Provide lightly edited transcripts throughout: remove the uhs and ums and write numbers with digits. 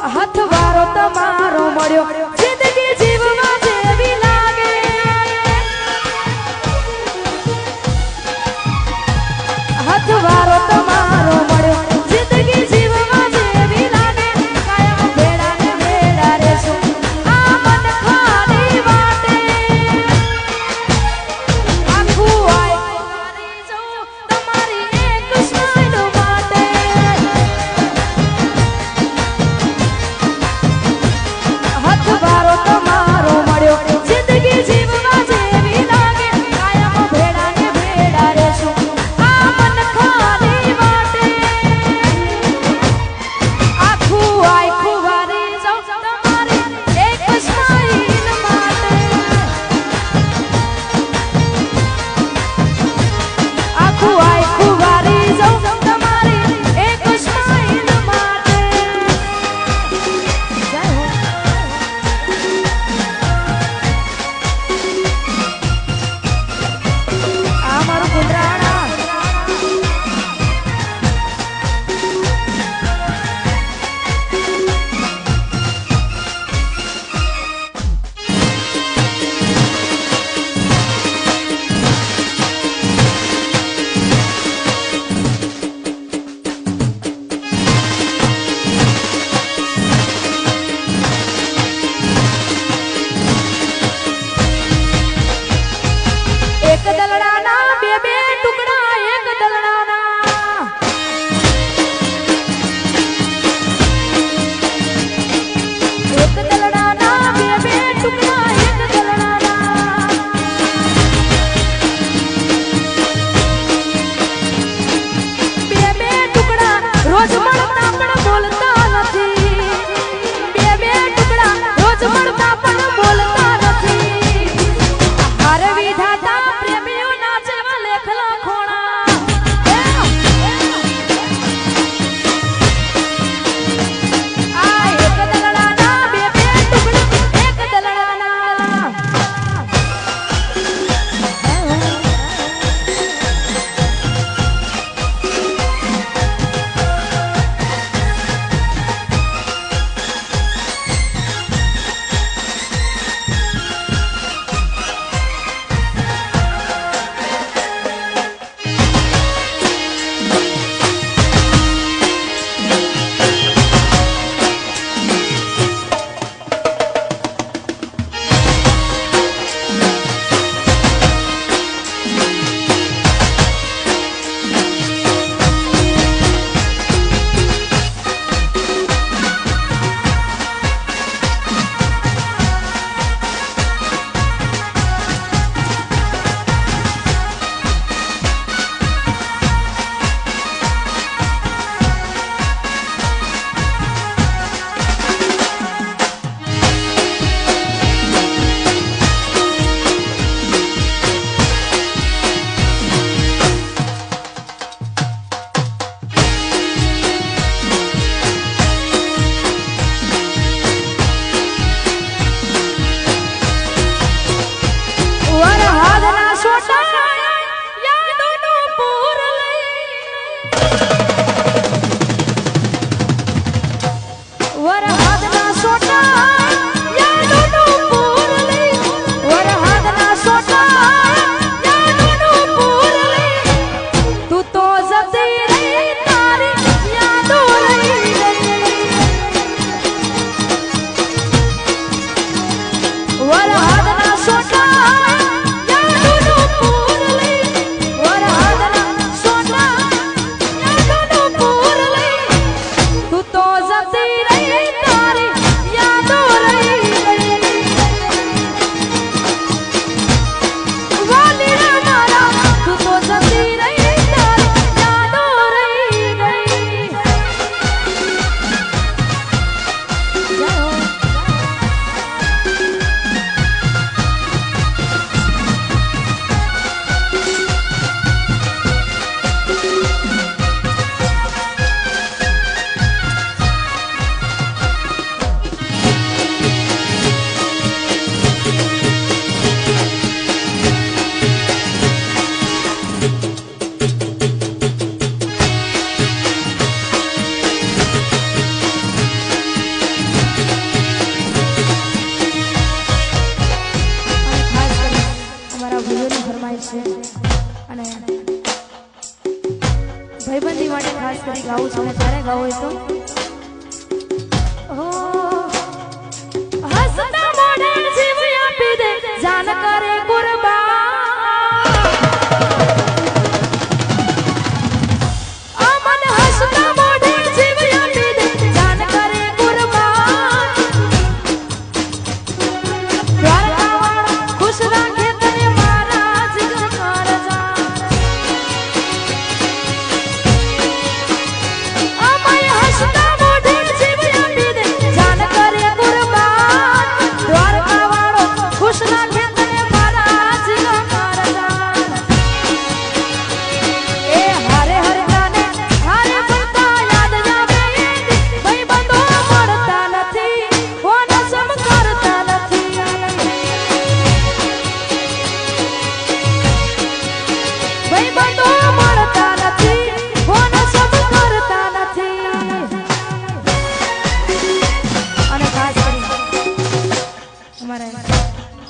હથવારો તમારો મળ્યો જિંદગી જીવવા જેવી લાગે હથવારો તમારો મળ્યો જિંદગી જીવવા જેવી લાગે કાયમ ભેડા ને ભેડા રહેશું આ મન ખાલી વાટે આખું આય મારી જવું તમારી એક સ્માઈલ માટે હથ તો હસતા મોઢે જીવ આપી દે જાન કરે કુરબાન અમન હસતા મોઢે જીવ આપી દે જાન કરે કુરબાન દ્વારકા વાળો ખુશ રાખે તને મારા જીગર જા અમાય હસતા મોઢે જીવ આપી દે જાન કરે કુરબાન દ્વારકા વાળો ખુશ રાખે તને મારા જીગર જા એ હારે હરતાને હારે ફરતા યાદ જાવે ભાઈ બંધો મળતા નથી ફોન સમ કરતા નથી ભાઈ બંધો મળતા નથી ફોન સમ કરતા નથી અને ખાસ કરી અમારે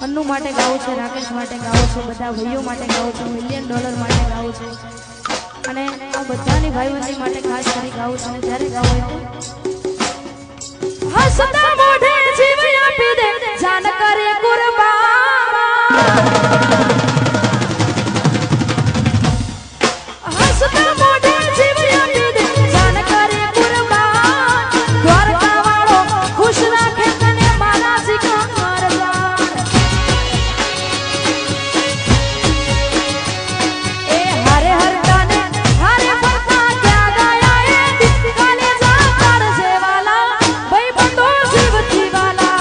અન્નુ માટે ગાવું છે રાકેશ માટે ગાવું છે બધા ભાઈઓ માટે ગાવું છે $1 મિલિયન માટે ગાવું છે અને આ બધાની ભાઈબંધી માટે ખાસ કરી ગાવું છે અને જ્યારે ગાવું હોય તો હસતા મોઢે જીવ આપી દે જાન કરે કુરબાન હસતા મોઢે જીવ આપી દે જાન કરે કુરબાન દ્વારકા વાળો ખુશ રાખે તને મારા જીગર જાન એ હારે હરતાને હારે ફરતા ક્યાં ગયા એ કાલે જા કાઢજે વાલા ભાઈ બંધો જીવથી વાલા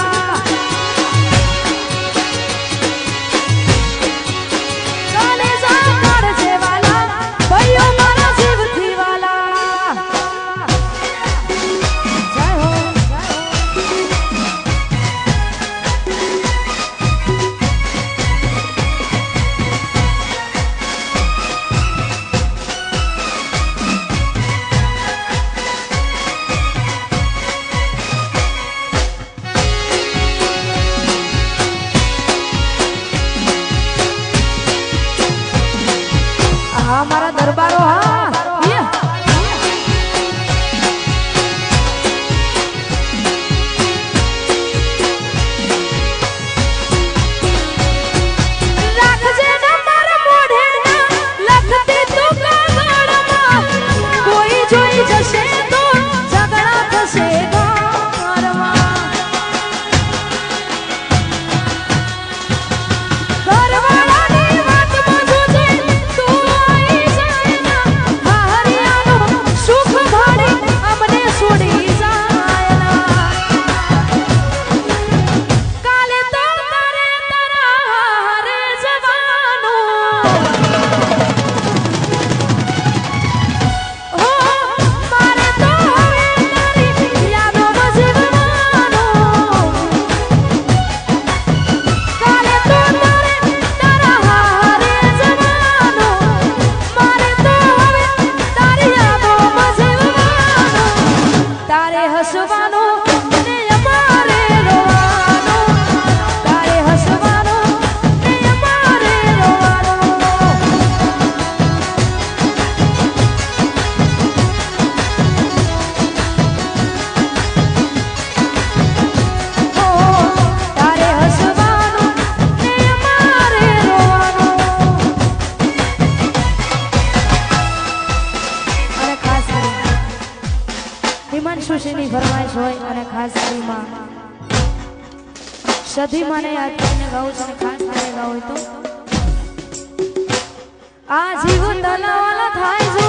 કાલે જા કાઢજે વાલા ભાઈઓ મારા જીવથી વાલા જય હો હા મારા દરબારો હા રાખજે નંબર મોઢે લખતી તું કાગળમાં કોઈ જોઈ જશે તો ઝઘડા થશે ઘરમાં ઘરવાળાની વાતમાં જોજે તું આવી જાય ના હારિયાનું સુખ ભાડી અમને છોડી જાય ના કાલે તો તારે તારા હારે જવાનું હો મારે તો હવે તારી યાદોમાં જીવવાનું કાલે તો તારે તારા હારે જવાનું મારે તો હવે તારી યાદોમાં જીવવાનું તારે હસવાનું ને અમારે રોવાનું તારે હસવાનું ને અમારે રોવાનું હો તારે હસવાનું ને અમારે રોવાનું અને ખાસ કરી હિમાંશુ સિંહની ફરમાઈશ હોય અને ખાસ કરી માં સધી માને યાદ કરીને ગાવું છે અને ખાસ કરીને ગાવું હોય તો આ જીવ તલાવાલા થાય જો